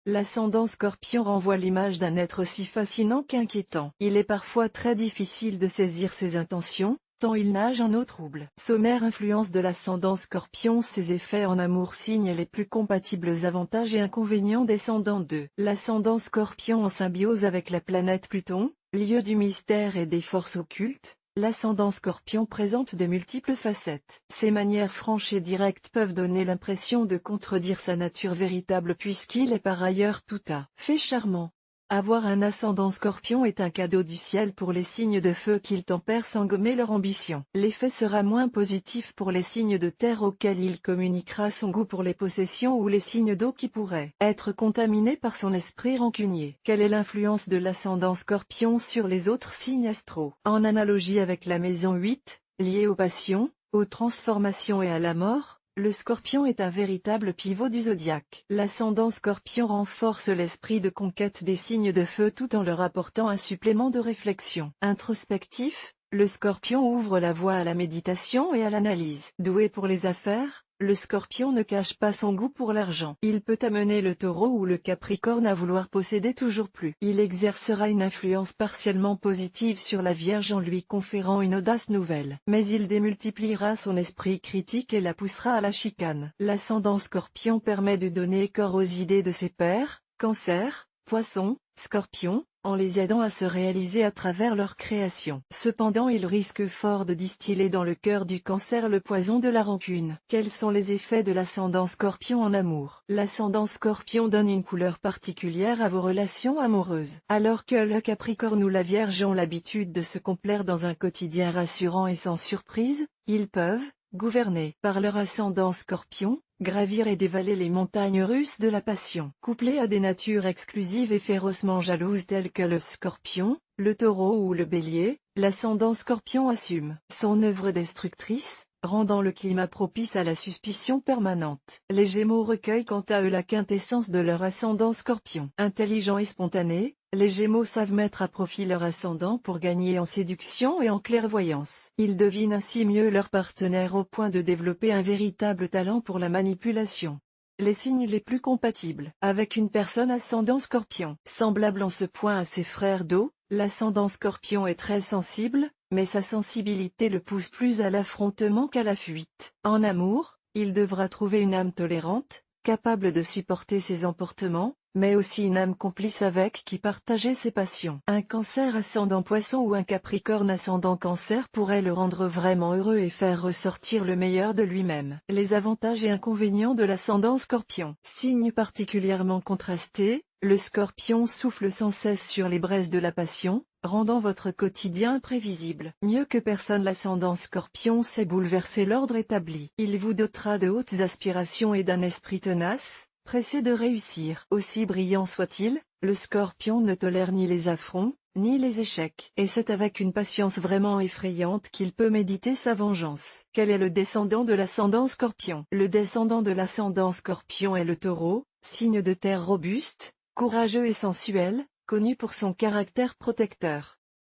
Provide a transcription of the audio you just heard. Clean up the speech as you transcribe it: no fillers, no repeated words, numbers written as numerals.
L'ascendant Scorpion renvoie l'image d'un être aussi fascinant qu'inquiétant. Il est parfois très difficile de saisir ses intentions, tant il nage en eau trouble. Sommaire influence de l'ascendant Scorpion. Ses effets en amour. Signes les plus compatibles. Avantages et inconvénients. Descendant 2. L'ascendant Scorpion en symbiose avec la planète Pluton, lieu du mystère et des forces occultes. L'ascendant Scorpion présente de multiples facettes. Ses manières franches et directes peuvent donner l'impression de contredire sa nature véritable puisqu'il est par ailleurs tout à fait charmant. Avoir un ascendant Scorpion est un cadeau du ciel pour les signes de feu qu'ils tempèrent sans gommer leur ambition. L'effet sera moins positif pour les signes de terre auxquels il communiquera son goût pour les possessions ou les signes d'eau qui pourraient être contaminés par son esprit rancunier. Quelle est l'influence de l'ascendant Scorpion sur les autres signes astraux? En analogie avec la maison 8, liée aux passions, aux transformations et à la mort, le Scorpion est un véritable pivot du zodiaque. L'ascendant Scorpion renforce l'esprit de conquête des signes de feu tout en leur apportant un supplément de réflexion. Introspectif, le Scorpion ouvre la voie à la méditation et à l'analyse. Doué pour les affaires, le Scorpion ne cache pas son goût pour l'argent. Il peut amener le Taureau ou le Capricorne à vouloir posséder toujours plus. Il exercera une influence partiellement positive sur la Vierge en lui conférant une audace nouvelle. Mais il démultipliera son esprit critique et la poussera à la chicane. L'ascendant Scorpion permet de donner corps aux idées de ses pairs, Cancer, Poisson, Scorpion, en les aidant à se réaliser à travers leur création. Cependant il risque fort de distiller dans le cœur du Cancer le poison de la rancune. Quels sont les effets de l'ascendant Scorpion en amour? L'ascendant Scorpion donne une couleur particulière à vos relations amoureuses. Alors que le Capricorne ou la Vierge ont l'habitude de se complaire dans un quotidien rassurant et sans surprise, ils peuvent, gouvernés par leur ascendant Scorpion, gravir et dévaler les montagnes russes de la passion. Couplés à des natures exclusives et férocement jalouses telles que le Scorpion, le Taureau ou le Bélier, l'ascendant Scorpion assume son œuvre destructrice, rendant le climat propice à la suspicion permanente. Les Gémeaux recueillent quant à eux la quintessence de leur ascendant Scorpion. Intelligents et spontanés, les Gémeaux savent mettre à profit leur ascendant pour gagner en séduction et en clairvoyance. Ils devinent ainsi mieux leur partenaire au point de développer un véritable talent pour la manipulation. Les signes les plus compatibles avec une personne ascendant Scorpion. Semblable en ce point à ses frères d'eau, l'ascendant Scorpion est très sensible, mais sa sensibilité le pousse plus à l'affrontement qu'à la fuite. En amour, il devra trouver une âme tolérante, capable de supporter ses emportements, mais aussi une âme complice avec qui partager ses passions. Un Cancer ascendant Poisson ou un Capricorne ascendant Cancer pourrait le rendre vraiment heureux et faire ressortir le meilleur de lui-même. Les avantages et inconvénients de l'ascendant Scorpion. Signe particulièrement contrasté, le Scorpion souffle sans cesse sur les braises de la passion, rendant votre quotidien imprévisible. Mieux que personne l'ascendant Scorpion sait bouleverser l'ordre établi. Il vous dotera de hautes aspirations et d'un esprit tenace, pressé de réussir. Aussi brillant soit-il, le Scorpion ne tolère ni les affronts, ni les échecs. Et c'est avec une patience vraiment effrayante qu'il peut méditer sa vengeance. Quel est le descendant de l'ascendant Scorpion? Le descendant de l'ascendant Scorpion est le Taureau, signe de terre robuste, courageux et sensuel, connu pour son caractère protecteur.